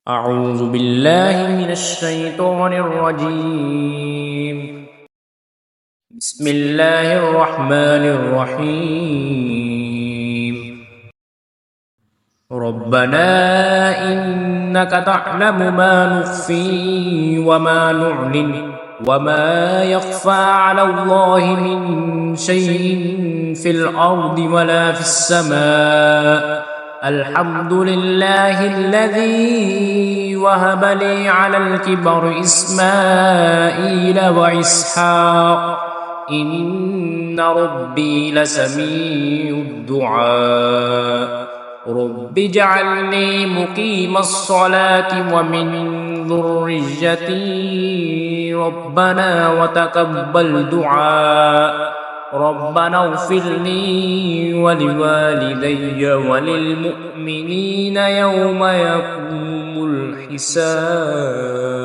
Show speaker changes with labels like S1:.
S1: أعوذ بالله من الشيطان الرجيم. بسم الله الرحمن الرحيم. ربنا إنك تعلم ما نخفي وما نعلن وما يخفى على الله من شيء في الأرض ولا في السماء. الحمد لله الذي وهب لي على الكبر إسماعيل وإسحاق إن ربي لسميع الدعاء. رب اجعلني مقيم الصلاة ومن ذريتي ربنا وتقبل دعاء. ربنا اغفر لي ولوالدي وللمؤمنين يوم يقوم الحساب.